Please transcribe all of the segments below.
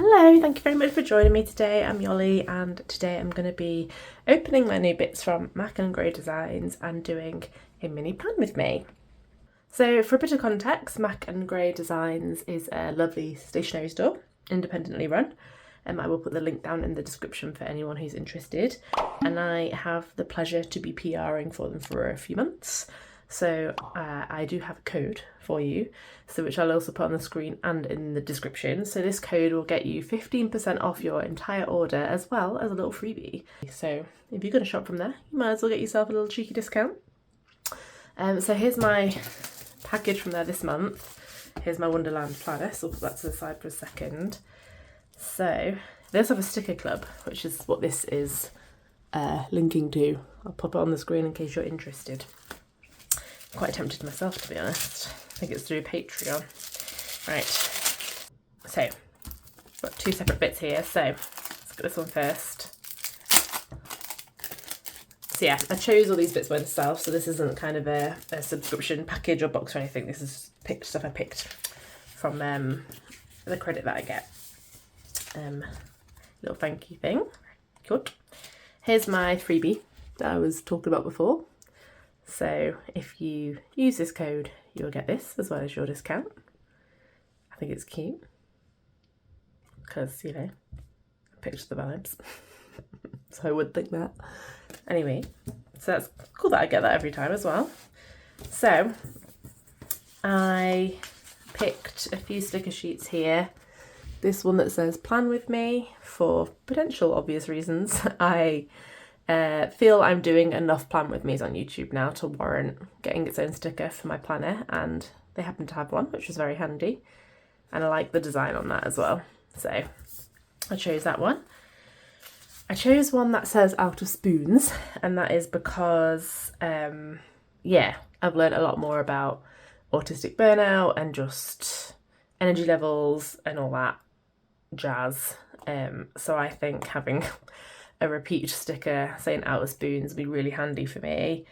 Hello, thank you very much for joining me today. I'm Yolly and today I'm going to be opening my new bits from Mac and Grey Designs and doing a mini plan with me. So for a bit of context, Mac and Grey Designs is a lovely stationery store, independently run. I will put the link down in the description for anyone who's interested. And I have the pleasure to be PRing for them for a few months. So I do have a code for you, so which I'll also put on the screen and in the description. So this code will get you 15% off your entire order as well as a little freebie. So if you're going to shop from there, you might as well get yourself a little cheeky discount. So here's my package from there this month. Here's my Wonderland planner, so I'll put that to the side for a second. So they also have a sticker club, which is what this is linking to. I'll pop it on the screen in case you're interested. Quite tempted myself, to be honest. I think it's through Patreon. Right, so I've got two separate bits here, so let's get this one first. So yeah, I chose all these bits by myself, so this isn't kind of a subscription package or box or anything. This is stuff I picked from the credit that I get. Little thank you thing. Good. Here's my freebie that I was talking about before. So if you use this code, you'll get this as well as your discount. I think it's cute because, you know, I picked the vibes. So I would think that. Anyway, so that's cool that I get that every time as well. So I picked a few sticker sheets here. This one that says plan with me for potential obvious reasons. I feel I'm doing enough plan with me's on YouTube now to warrant getting its own sticker for my planner, and they happen to have one, which was very handy, and I like the design on that as well, so I chose that one. I chose one that says out of spoons, and that is because yeah, I've learned a lot more about autistic burnout and just energy levels and all that jazz, so I think having a repeat sticker saying out of spoons would be really handy for me,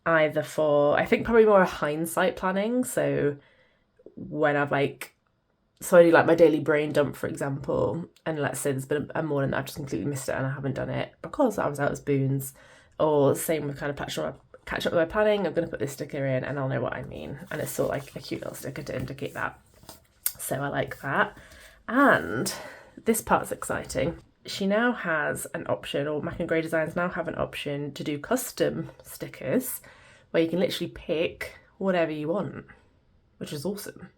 either for, I think probably more hindsight planning, so when I've I do like my daily brain dump, for example, and let's say there's been a morning that I've just completely missed it and I haven't done it because I was out of spoons, or same with kind of catching up with my planning, I'm going to put this sticker in and I'll know what I mean, and it's sort of like a cute little sticker to indicate that, so I like that. And this part's exciting. She now has an option, or Mac and Grey Designs now have an option to do custom stickers where you can literally pick whatever you want, which is awesome.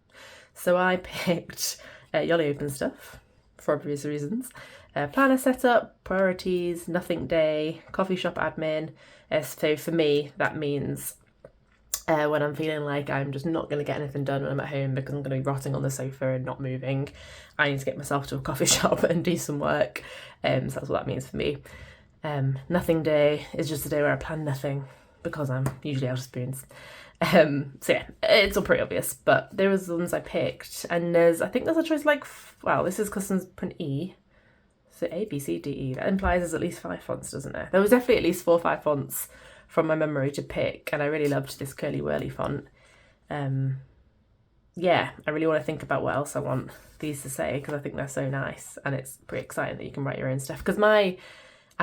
So I picked Yolly Open Stuff for obvious reasons, planner setup, priorities, nothing day, coffee shop admin. So for me, that means when I'm feeling like I'm just not going to get anything done when I'm at home because I'm going to be rotting on the sofa and not moving, I need to get myself to a coffee shop and do some work. So that's what that means for me. Nothing day is just a day where I plan nothing because I'm usually out of spoons. So yeah, it's all pretty obvious, but there was the ones I picked, and I think there's a choice well, this is customs print E. So A, B, C, D, E. That implies there's at least 5 fonts, doesn't it? There was definitely at least 4 or 5 fonts from my memory to pick, and I really loved this curly whirly font. Yeah, I really want to think about what else I want these to say because I think they're so nice, and it's pretty exciting that you can write your own stuff, because I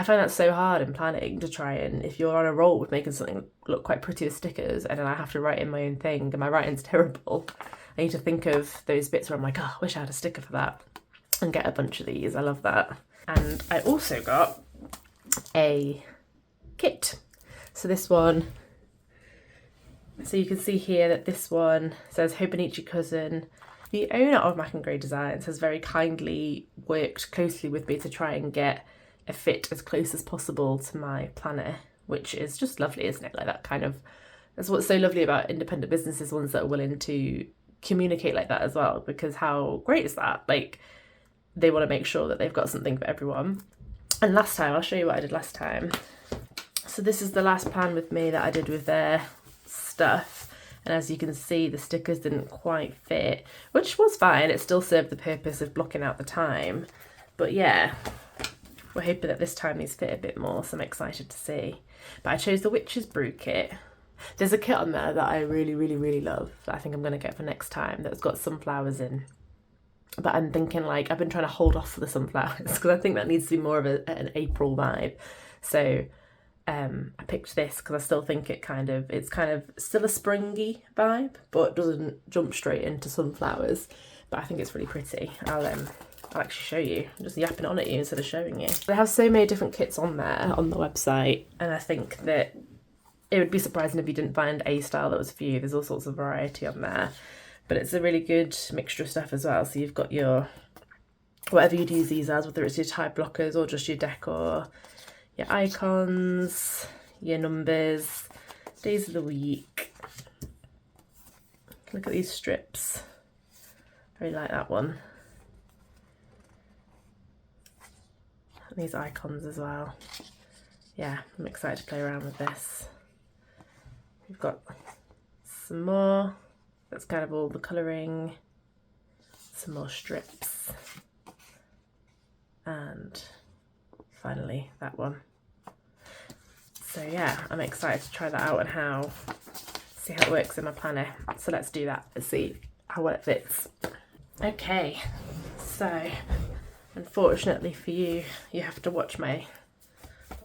find that so hard in planning, to try and, if you're on a roll with making something look quite pretty with stickers and then I have to write in my own thing and my writing's terrible, I need to think of those bits where I'm like, oh, I wish I had a sticker for that, and get a bunch of these. I love that. And I also got a kit. So this one, so you can see here that this one says Hobonichi Cousin. The owner of Mac and Grey Designs has very kindly worked closely with me to try and get a fit as close as possible to my planner, which is just lovely, isn't it? Like that kind of, that's what's so lovely about independent businesses, ones that are willing to communicate like that as well, because how great is that? Like, they want to make sure that they've got something for everyone. And last time, I'll show you what I did last time. So this is the last plan with me that I did with their stuff, and as you can see, the stickers didn't quite fit, which was fine. It still served the purpose of blocking out the time, but yeah, we're hoping that this time these fit a bit more, so I'm excited to see. But I chose the Witch's Brew kit. There's a kit on there that I really love that I think I'm going to get for next time, that's got sunflowers in. but I'm thinking like I've been trying to hold off for the sunflowers because I think that needs to be more of an April vibe. So I picked this because I still think it's kind of still a springy vibe, but doesn't jump straight into sunflowers. But I think it's really pretty. I'll actually show you. I'm just yapping on at you instead of showing you. They have so many different kits on there on the website, and I think that it would be surprising if you didn't find a style that was for you. There's all sorts of variety on there, but it's a really good mixture of stuff as well. So you've got your, whatever you'd use these as, whether it's your type blockers or just your decor, your icons, your numbers, days of the week. Look at these strips. I really like that one. And these icons as well. Yeah, I'm excited to play around with this. We've got some more. That's kind of all the colouring. Some more strips. And finally that one. So yeah, I'm excited to try that out and see how it works in my planner. So let's do that and see how well it fits. Okay, so unfortunately for you, you have to watch my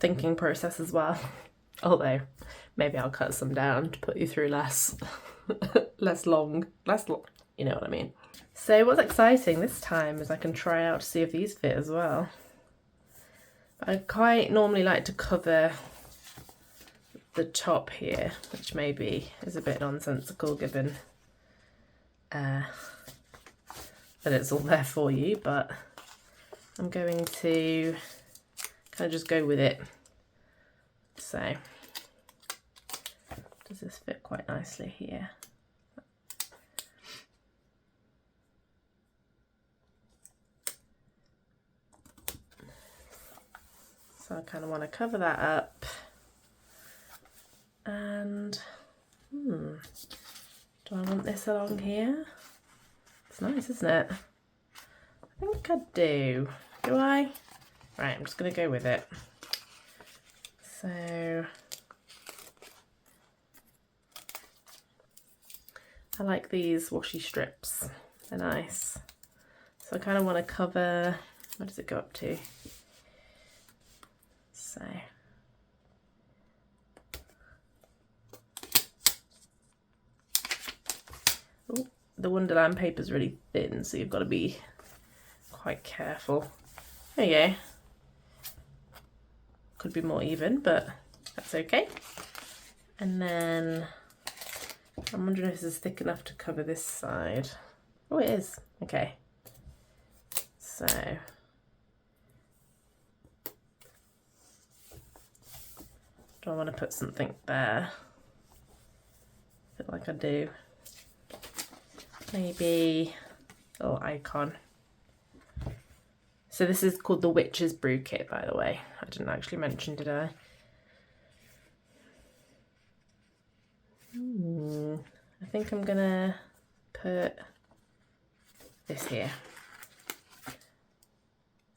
thinking process as well. Although maybe I'll cut some down to put you through less long, you know what I mean. So what's exciting this time is I can try out to see if these fit as well. I quite normally like to cover the top here, which maybe is a bit nonsensical given that it's all there for you, but I'm going to kind of just go with it. So does this fit quite nicely here? So I kind of want to cover that up. And do I want this along here? It's nice, isn't it? I think I do. Do I? Right, I'm just going to go with it. So I like these washi strips. They're nice. So I kind of want to cover, what does it go up to? So ooh, the Wonderland paper is really thin, so you've got to be quite careful. There you go. Could be more even, but that's okay. And then I'm wondering if this is thick enough to cover this side. Oh, it is. Okay. So do I want to put something there? I feel like I do. Maybe a little icon. So this is called the Witch's Brew Kit, by the way. I didn't actually mention, did I? I think I'm gonna put this here.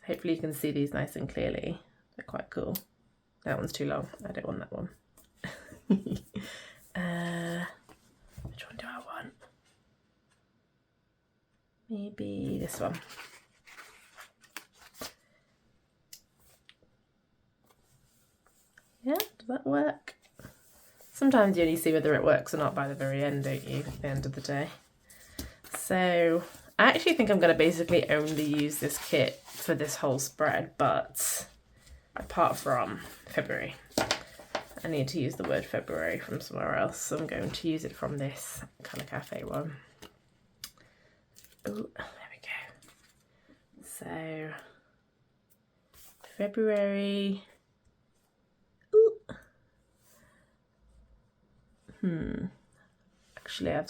Hopefully you can see these nice and clearly. They're quite cool. That one's too long. I don't want that one. Which one do I want? Maybe this one. Yeah, does that work? Sometimes you only see whether it works or not by the very end, don't you, at the end of the day? So I actually think I'm going to basically only use this kit for this whole spread, but apart from February. I need to use the word February from somewhere else, so I'm going to use it from this Colour Cafe one. Oh, there we go. So February. Actually, I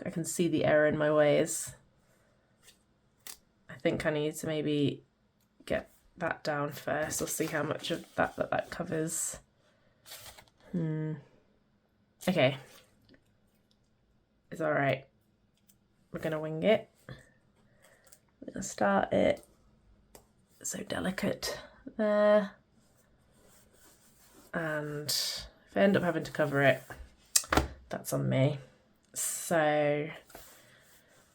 can see the error in my ways. I think I need to maybe get that down first. We'll see how much of that covers. Okay. It's all right. We're gonna wing it. We're gonna start it. So delicate there. And if I end up having to cover it, that's on me. So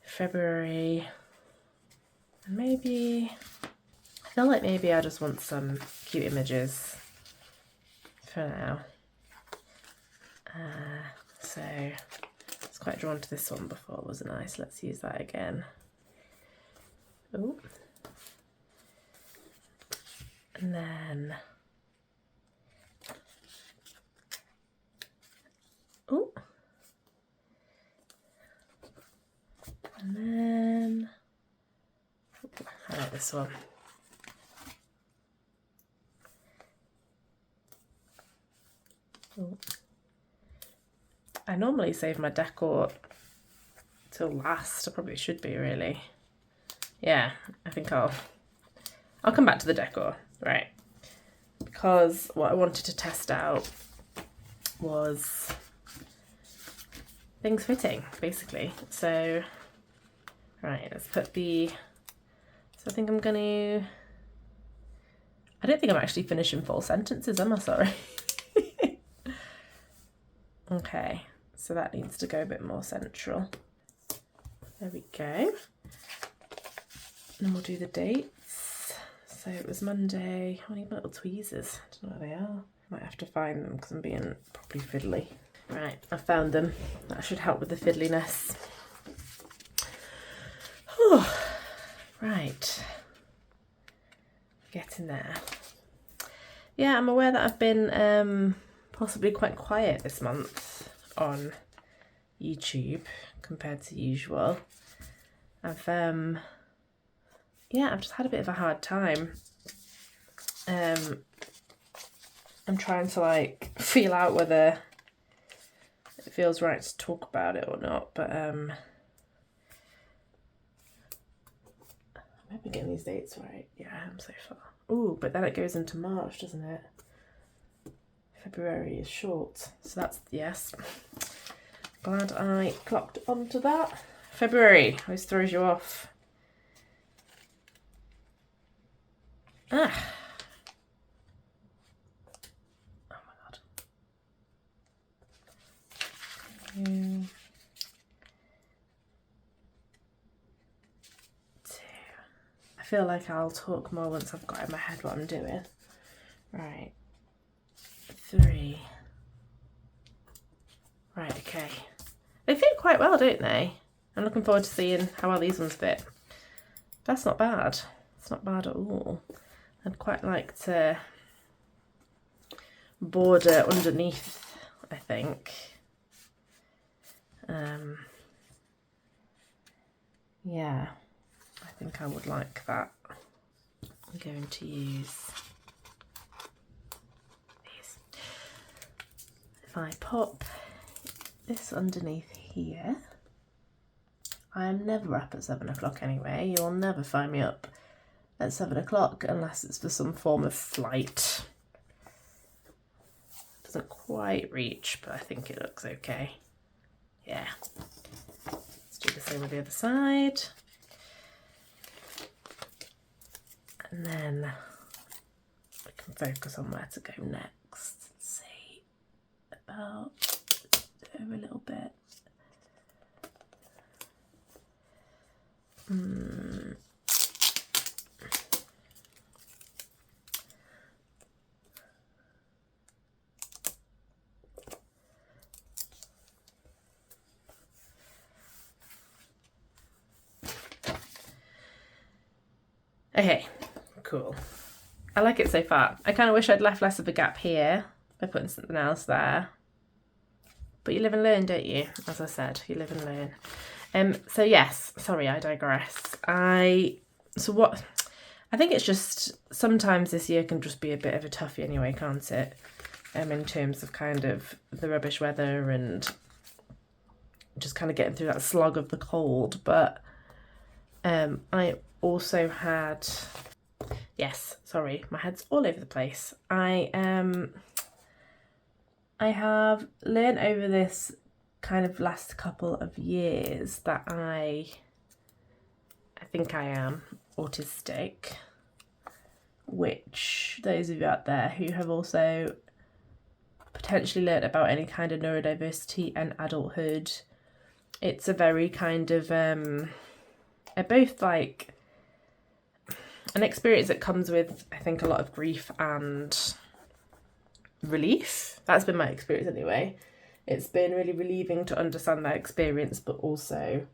February, And maybe, I feel like maybe I just want some cute images for now. So I was quite drawn to this one before, wasn't I? So let's use that again. Oh. And then, oh. And then, I like this one. Oh. I normally save my decor till last. I probably should be, really. Yeah, I think I'll come back to the decor, right? Because what I wanted to test out was things fitting, basically. So, right, let's put the, so I think I'm gonna, I don't think I'm actually finishing full sentences, am I? Sorry. Okay, so that needs to go a bit more central. There we go. And then we'll do the dates. So it was Monday. I need my little tweezers. I don't know where they are. Might have to find them because I'm being properly fiddly. Right, I found them. That should help with the fiddliness. Whew. Right. Getting there. Yeah, I'm aware that I've been possibly quite quiet this month on YouTube compared to usual. I've just had a bit of a hard time. I'm trying to like feel out whether it feels right to talk about it or not, but am I getting these dates right? Yeah, I am so far. Ooh, but then it goes into March, doesn't it? February is short, so that's yes. Glad I clocked onto that. February always throws you off. Ah. Oh my god. 2. I feel like I'll talk more once I've got in my head what I'm doing. Right. 3. Right, okay. They fit quite well, don't they? I'm looking forward to seeing how well these ones fit. That's not bad. It's not bad at all. I'd quite like to border underneath, I think. Yeah, I think I would like that. I'm going to use these. If I pop this underneath here, I am never up at 7 o'clock anyway. You'll never find me up at 7 o'clock unless it's for some form of flight. Doesn't quite reach, but I think it looks okay. Yeah. Let's do the same with the other side. And then we can focus on where to go next. Let's see about over a little bit. Okay, cool. I like it so far. I kind of wish I'd left less of a gap here by putting something else there. But you live and learn, don't you? As I said, you live and learn. So yes, sorry, I digress. I think it's just sometimes this year can just be a bit of a toughie anyway, can't it? In terms of kind of the rubbish weather and just kind of getting through that slog of the cold. But I also had, yes, sorry, my head's all over the place. I have learned over this kind of last couple of years that I think I am autistic, which those of you out there who have also potentially learnt about any kind of neurodiversity and adulthood, it's a very kind of both like an experience that comes with, I think, a lot of grief and relief. That's been my experience anyway. It's been really relieving to understand that experience, but also,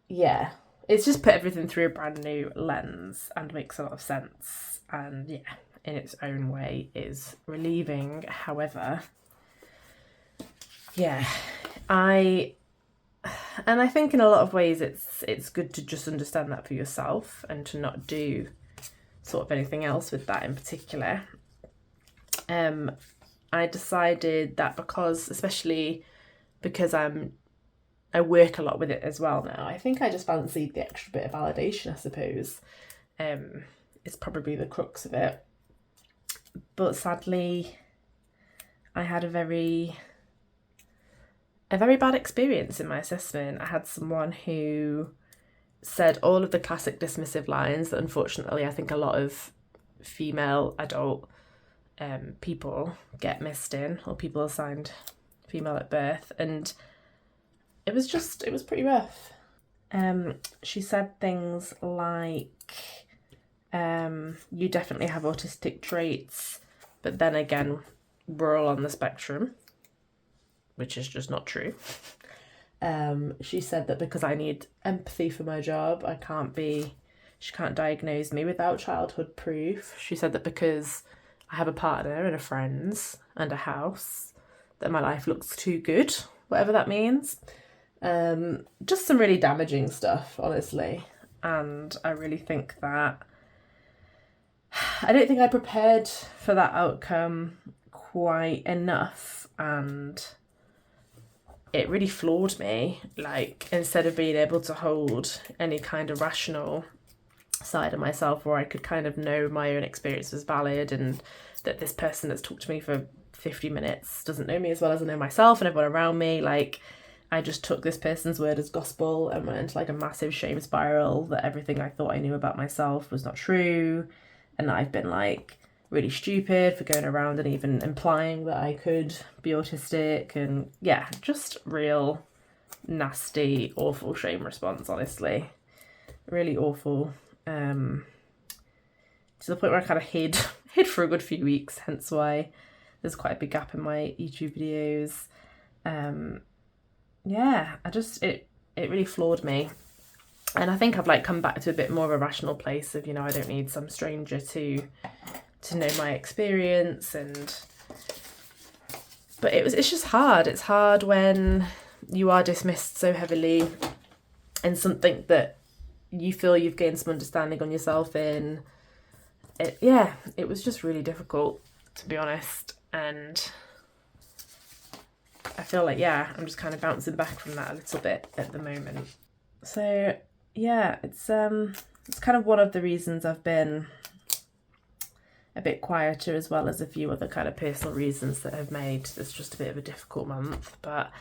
yeah, it's just put everything through a brand new lens and makes a lot of sense. And yeah, in its own way is relieving. However, yeah, I think in a lot of ways it's good to just understand that for yourself and to not do sort of anything else with that in particular. I decided that especially because I work a lot with it as well now, I think I just fancied the extra bit of validation, I suppose. It's probably the crux of it. But sadly, I had a very bad experience in my assessment. I had someone who said all of the classic dismissive lines that unfortunately I think a lot of female adult people get missed in, or people assigned female at birth, and it was pretty rough. She said things like, you definitely have autistic traits, but then again, we're all on the spectrum, which is just not true. She said that because I need empathy for my job, she can't diagnose me without childhood proof. She said that because I have a partner and a friends and a house, that my life looks too good, whatever that means. Just some really damaging stuff, honestly. And I really think that I don't think I prepared for that outcome quite enough, and it really floored me. Like, instead of being able to hold any kind of rational side of myself where I could kind of know my own experience was valid and that this person that's talked to me for 50 minutes doesn't know me as well as I know myself and everyone around me, like, I just took this person's word as gospel and went into like a massive shame spiral that everything I thought I knew about myself was not true, and I've been like really stupid for going around and even implying that I could be autistic, and yeah, just real nasty, awful shame response, honestly. Really awful. To the point where I kind of hid for a good few weeks, hence why there's quite a big gap in my YouTube videos. Yeah, it really floored me. And I think I've like come back to a bit more of a rational place of, I don't need some stranger to know my experience, but it's just hard. It's hard when you are dismissed so heavily in something that you feel you've gained some understanding on yourself in. It was just really difficult, to be honest, and I feel like, I'm just kind of bouncing back from that a little bit at the moment. So yeah, it's kind of one of the reasons I've been a bit quieter, as well as a few other kind of personal reasons that have made this just a bit of a difficult month. But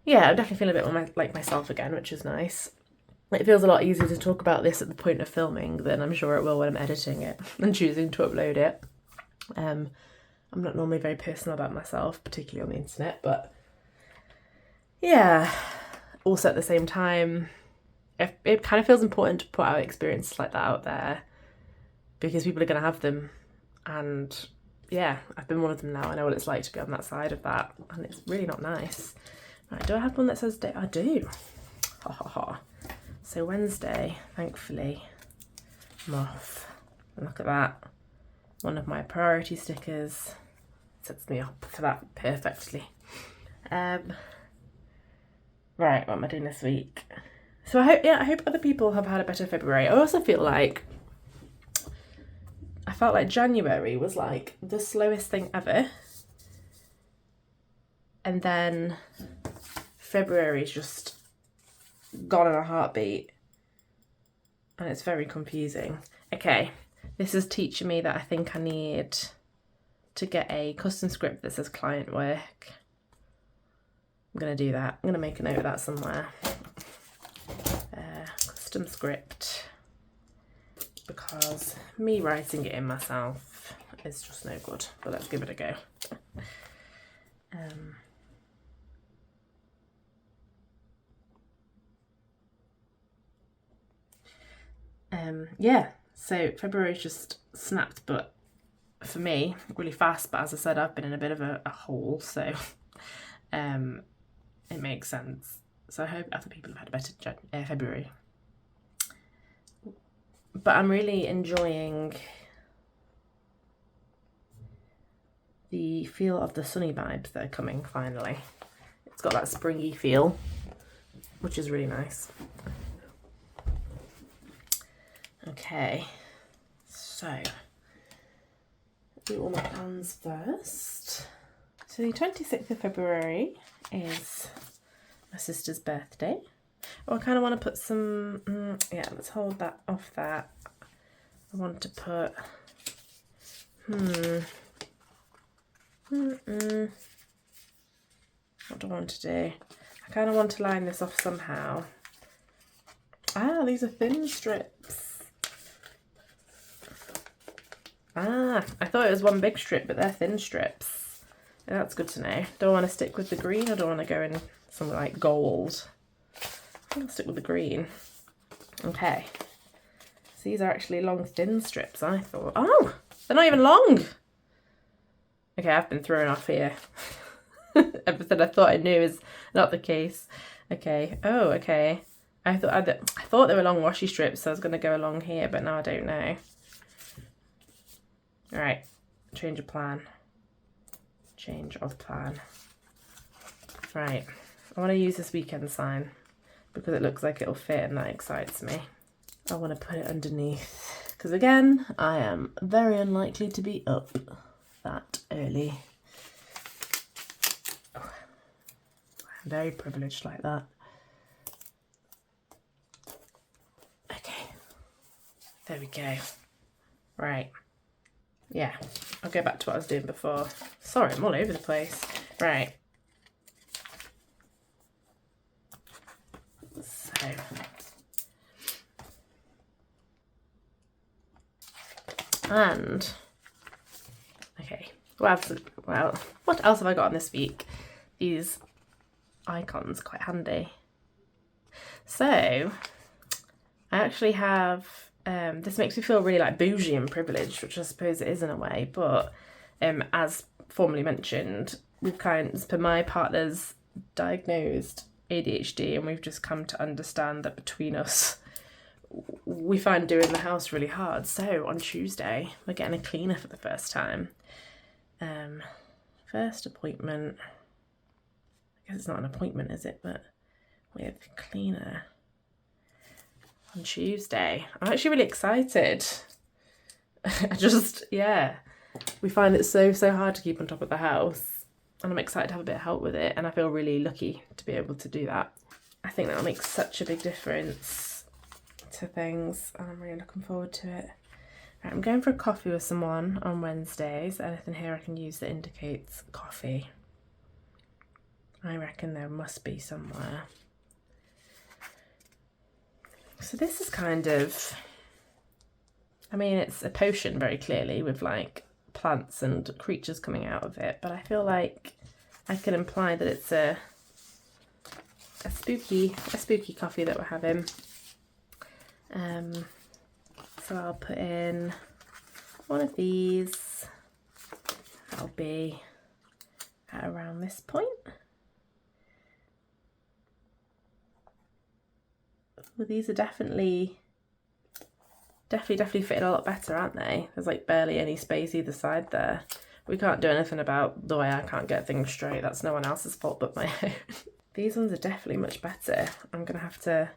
yeah, I'm definitely feeling a bit more like myself again, which is nice. It feels a lot easier to talk about this at the point of filming than I'm sure it will when I'm editing it and choosing to upload it. I'm not normally very personal about myself, particularly on the internet, but yeah. Also at the same time, it kind of feels important to put out experiences like that out there because people are going to have them. And yeah, I've been one of them now. I know what it's like to be on that side of that, and it's really not nice. Right, do I have one that says date? I do. Ha ha ha. So Wednesday, thankfully, I'm off. And look at that. One of my priority stickers sets me up for that perfectly. Right, what am I doing this week? So I hope other people have had a better February. I also feel like January was like the slowest thing ever. And then February's just gone in a heartbeat. And it's very confusing. Okay, this is teaching me that I think I need to get a custom script that says client work. I'm going to do that. I'm going to make a note of that somewhere. Custom script. Because me writing it in myself is just no good. But let's give it a go. Yeah, So February's just snapped, but for me, really fast. But as I said, I've been in a bit of a hole, so it makes sense. So I hope other people have had a better February. But I'm really enjoying the feel of the sunny vibes that are coming finally. It's got that springy feel, which is really nice. Okay, so do all my plans first. So the 26th of February is my sister's birthday. Oh, I kind of want to put some, yeah, let's hold that off that. I want to put, what do I want to do? I kind of want to line this off somehow. Ah, these are thin strips. Ah, I thought it was one big strip, but they're thin strips. Yeah, that's good to know. Do I want to stick with the green or do I want to go in something like gold? I'll stick with the green. Okay. So these are actually long, thin strips, I thought. Oh, they're not even long. Okay, I've been thrown off here. Everything I thought I knew is not the case. Okay. Oh, okay. I thought they were long washi strips, so I was going to go along here, but now I don't know. All right. Change of plan. Change of plan. Right. I want to use this weekend sign because it looks like it'll fit and that excites me. I want to put it underneath because, again, I am very unlikely to be up that early. Oh, I'm very privileged like that. Okay, there we go. Right, yeah, I'll go back to what I was doing before. Sorry, I'm all over the place. Right. So, and okay, well, what else have I got on this week? These icons, quite handy. So I actually have, this makes me feel really like bougie and privileged, which I suppose it is in a way, but as formerly mentioned, my partner's diagnosed ADHD, and we've just come to understand that between us, we find doing the house really hard. So on Tuesday, we're getting a cleaner for the first time. First appointment, I guess it's not an appointment, is it? But with cleaner on Tuesday. I'm actually really excited. Yeah, we find it so hard to keep on top of the house, and I'm excited to have a bit of help with it, and I feel really lucky to be able to do that. I think that'll make such a big difference to things, and I'm really looking forward to it. Right, I'm going for a coffee with someone on Wednesday. Is there anything here I can use that indicates coffee? I reckon there must be somewhere. So this is kind of, I mean, it's a potion very clearly with like plants and creatures coming out of it, but I feel like I can imply that it's a spooky coffee that we're having. So I'll put in one of these. That'll be at around this point. Well, these are definitely fitting a lot better, aren't they? There's like barely any space either side there. We can't do anything about the way I can't get things straight. That's no one else's fault but my own. These ones are definitely much better. I'm going to have to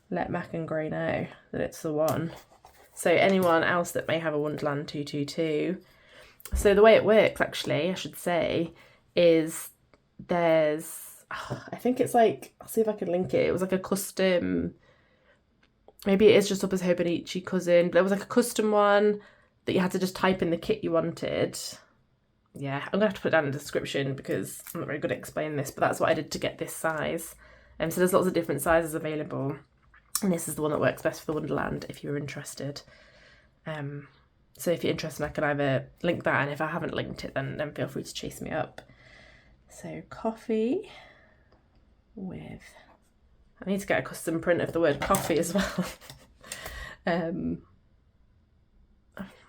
let Mac and Gray know that it's the one. So anyone else that may have a Wonderland 222. So the way it works, actually, I should say, is there's, I think it's like, I'll see if I can link it. It was like a custom, maybe it is just up as Hobonichi Cousin, but there was like a custom one that you had to just type in the kit you wanted. Yeah, I'm going to have to put it down in the description because I'm not very good at explaining this, but that's what I did to get this size. So there's lots of different sizes available. And this is the one that works best for the Wonderland if you're interested. So if you're interested, I can either link that, and if I haven't linked it, then feel free to chase me up. So coffee with, I need to get a custom print of the word coffee as well.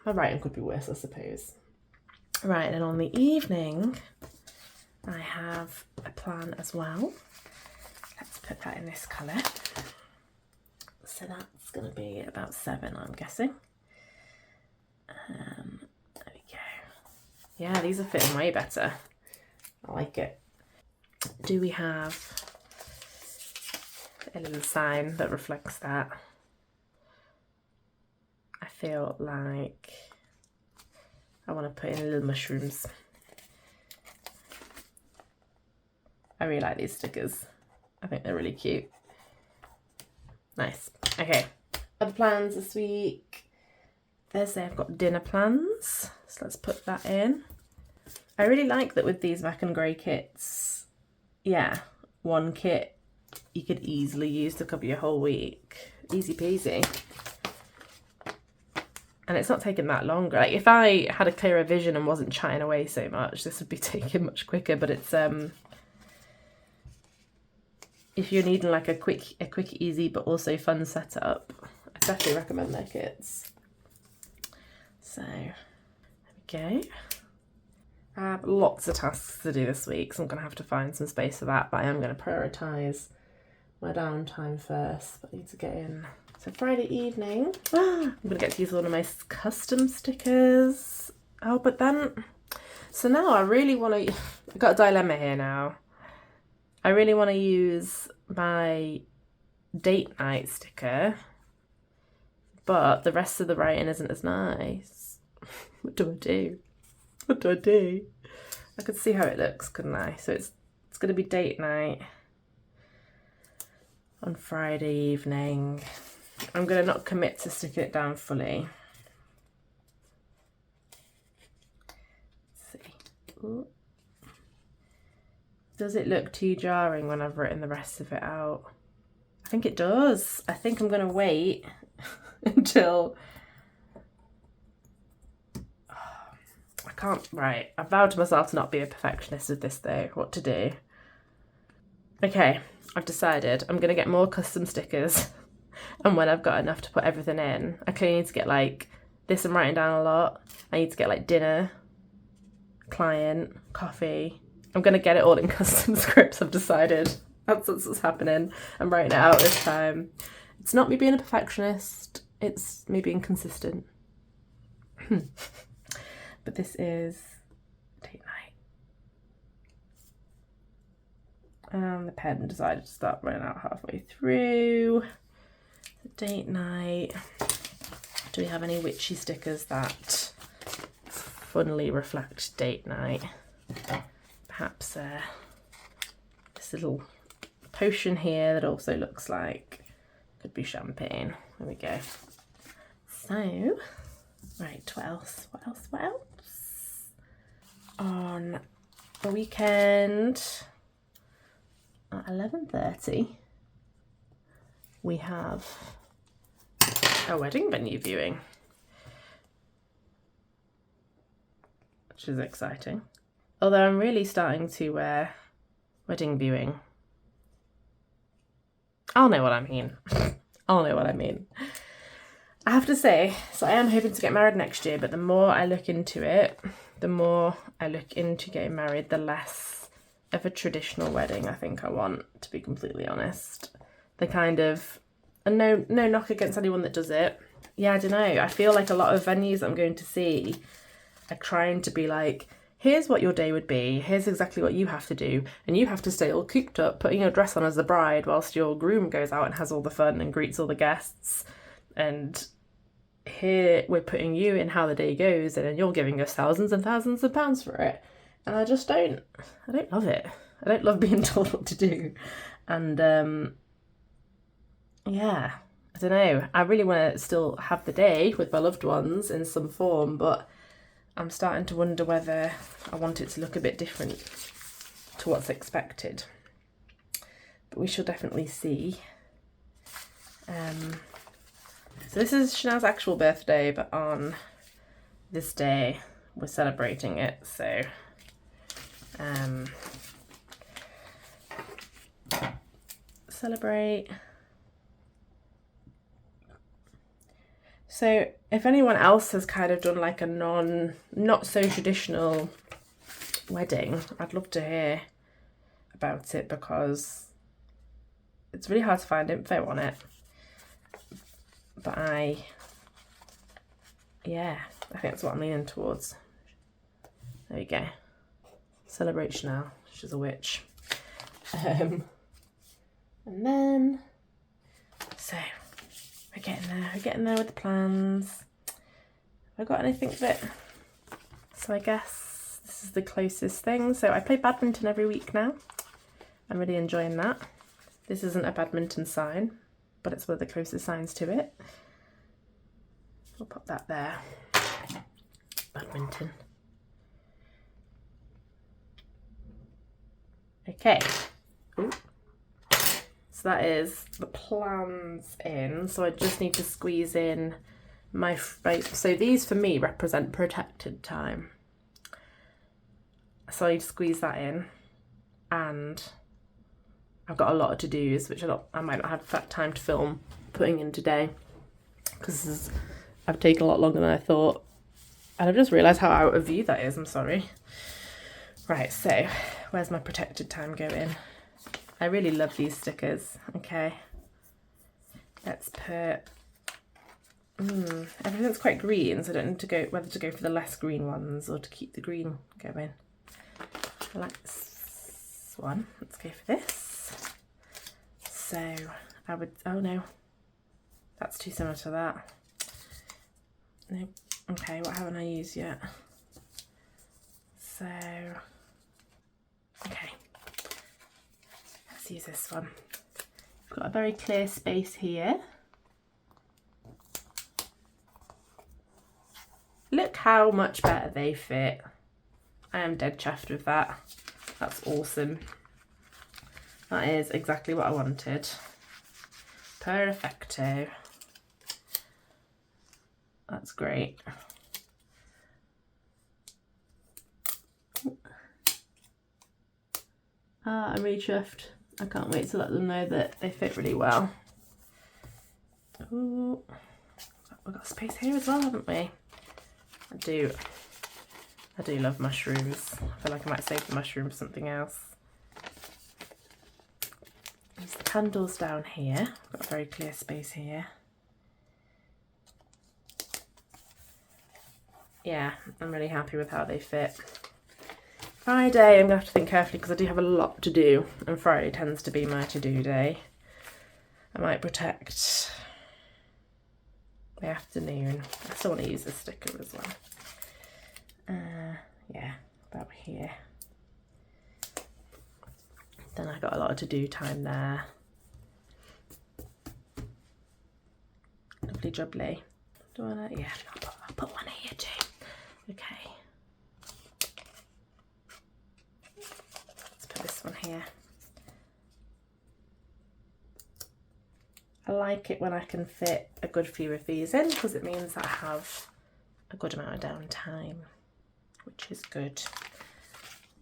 Her writing could be worse, I suppose. Right, and on the evening, I have a plan as well. Let's put that in this colour. So that's going to be about 7, I'm guessing. There we go. Yeah, these are fitting way better. I like it. Do we have a little sign that reflects that? I feel like I want to put in little mushrooms. I really like these stickers. I think they're really cute. Nice. Okay. Other plans this week. Thursday I've got dinner plans. So let's put that in. I really like that with these Mac and Grey kits. Yeah, one kit you could easily use to cover your whole week. Easy peasy. And it's not taking that long. Like if I had a clearer vision and wasn't chatting away so much, this would be taking much quicker. But it's if you're needing like a quick, easy, but also fun setup, I definitely recommend their kits. So there we go. I have lots of tasks to do this week, so I'm going to have to find some space for that. But I am going to prioritise my downtime first. But I need to get in. So Friday evening, I'm going to get to use one of my custom stickers. Oh, but then, so now I really want to, I've got a dilemma here now. I really want to use my date night sticker, but the rest of the writing isn't as nice. What do I do? What do I do? I could see how it looks, couldn't I? So it's going to be date night on Friday evening. I'm going to not commit to sticking it down fully. Let's see. Ooh. Does it look too jarring when I've written the rest of it out? I think it does. I think I'm going to wait until... I can't... Right. I vowed to myself to not be a perfectionist with this though. What to do? Okay. I've decided I'm going to get more custom stickers. And when I've got enough to put everything in, I clearly need to get like this. I'm writing down a lot. I need to get like dinner, client, coffee. I'm going to get it all in custom scripts, I've decided. That's what's happening. I'm writing it out this time. It's not me being a perfectionist. It's me being consistent. But this is date night. The pen decided to start running out halfway through. Date night. Do we have any witchy stickers that funnily reflect date night? Perhaps this little potion here that also looks like could be champagne. There we go. So, right, what else? On the weekend at 11:30, we have a wedding venue viewing, which is exciting. Although I'm really starting to wedding viewing. I'll know what I mean. I'll know what I mean. I have to say, so I am hoping to get married next year, but the more I look into it, the more I look into getting married, the less of a traditional wedding I think I want, to be completely honest. The kind of, and no knock against anyone that does it. Yeah, I don't know. I feel like a lot of venues I'm going to see are trying to be like, here's what your day would be, here's exactly what you have to do, and you have to stay all cooped up, putting your dress on as the bride whilst your groom goes out and has all the fun and greets all the guests. And here we're putting you in how the day goes, and then you're giving us thousands and thousands of pounds for it. And I don't love it. I don't love being told what to do. And yeah, I don't know. I really want to still have the day with my loved ones in some form, but I'm starting to wonder whether I want it to look a bit different to what's expected. But we shall definitely see. So this is Chanel's actual birthday, but on this day we're celebrating it. So celebrate. So if anyone else has kind of done like a not so traditional wedding, I'd love to hear about it, because it's really hard to find info on it. But I think that's what I'm leaning towards. There we go. Celebrate Chanel. She's a witch. And then, so we're getting there with the plans. Have I got anything that, so I guess this is the closest thing. So I play badminton every week now. I'm really enjoying that. This isn't a badminton sign, but it's one of the closest signs to it. We'll pop that there. Badminton. Okay. Ooh. So that is the plans in. So I just need to squeeze in my so these for me represent protected time. So I need to squeeze that in, and I've got a lot of to-dos which I might not have time to film putting in today, because I've taken a lot longer than I thought, and I've just realised how out of view that is. I'm sorry. Right, so where's my protected time going? I really love these stickers. Okay, let's put everything's quite green, so I don't need to go whether to go for the less green ones or to keep the green going. I like this one. Let's go for this. So I would, oh no, that's too similar to that. No. Okay, what haven't I used yet? So, okay, let's use this one. We've got a very clear space here. Look how much better they fit. I am dead chuffed with that. That's awesome. That is exactly what I wanted. Perfecto. That's great. I'm really chuffed. I can't wait to let them know that they fit really well. Ooh, we've got space here as well, haven't we? I do love mushrooms. I feel like I might save the mushroom for something else. There's the candles down here. Got a very clear space here. Yeah, I'm really happy with how they fit. Friday, I'm going to have to think carefully because I do have a lot to do, and Friday tends to be my to-do day. I might protect the afternoon. I still want to use this sticker as well. Yeah, about here. Then I got a lot of to-do time there. Lovely jubbly. Do I want to? Yeah, I'll put one here too. Okay. Let's put this one here. I like it when I can fit a good few of these in, because it means that I have a good amount of downtime, which is good.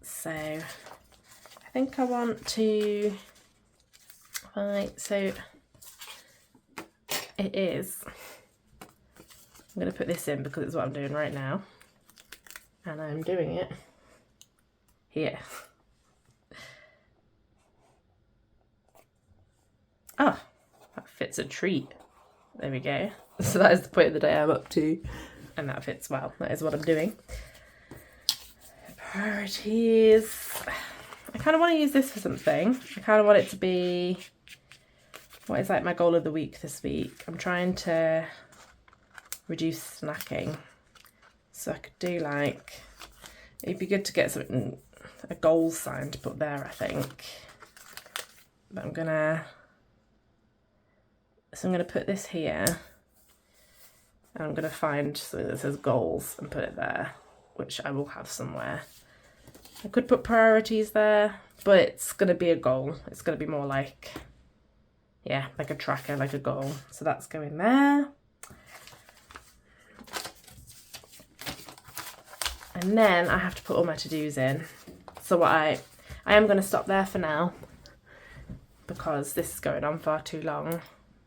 So I think I want to, right, so it is, I'm going to put this in because it's what I'm doing right now, and I'm doing it here. Ah, that fits a treat. There we go. So that is the point of the day I'm up to, and that fits well. That is what I'm doing. Priorities. I kind of want to use this for something. I kind of want it to be, what is like my goal of the week this week? I'm trying to reduce snacking. So I could do like, it'd be good to get something, a goal sign to put there, I think. But I'm gonna put this here, and I'm gonna find something that says goals and put it there, which I will have somewhere. I could put priorities there, but it's gonna be a goal. It's gonna be more like, yeah, like a tracker, like a goal. So that's going there. And then I have to put all my to-dos in. So what I am gonna stop there for now, because this is going on far too long.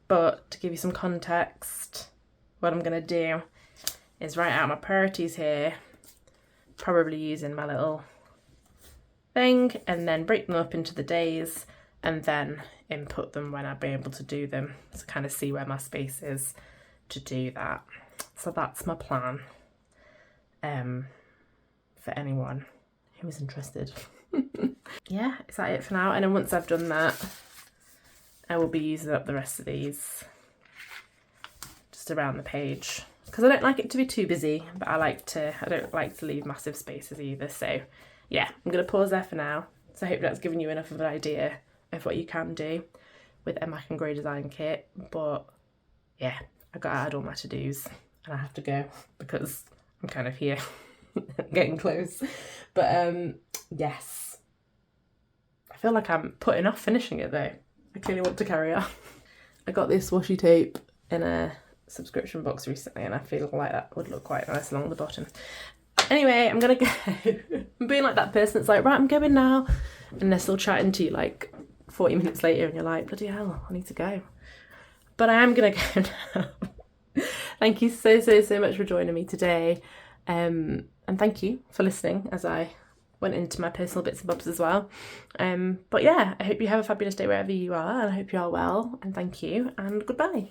But to give you some context, what I'm going to do is write out my priorities here, probably using my little thing, and then break them up into the days and then input them when I'd be able to do them to kind of see where my space is to do that. So that's my plan for anyone who is interested. Yeah, is that it for now? And then once I've done that, I will be using up the rest of these just around the page, because I don't like it to be too busy, but I don't like to leave massive spaces either. So yeah, I'm going to pause there for now. So I hope that's given you enough of an idea of what you can do with a Mac and Grey design kit. But yeah, I've got to add all my to-dos and I have to go because I'm kind of here getting close. But yes, I feel like I'm putting off finishing it though. I clearly want to carry on. I got this washi tape in a subscription box recently and I feel like that would look quite nice along the bottom. Anyway, I'm gonna go. I'm being like that person that's like, right, I'm going now, and they're still chatting to you like 40 minutes later and you're like, bloody hell, I need to go. But I am gonna go now. Thank you so much for joining me today, and thank you for listening as I went into my personal bits and bobs as well. But yeah, I hope you have a fabulous day wherever you are, and I hope you are well, and thank you, and goodbye.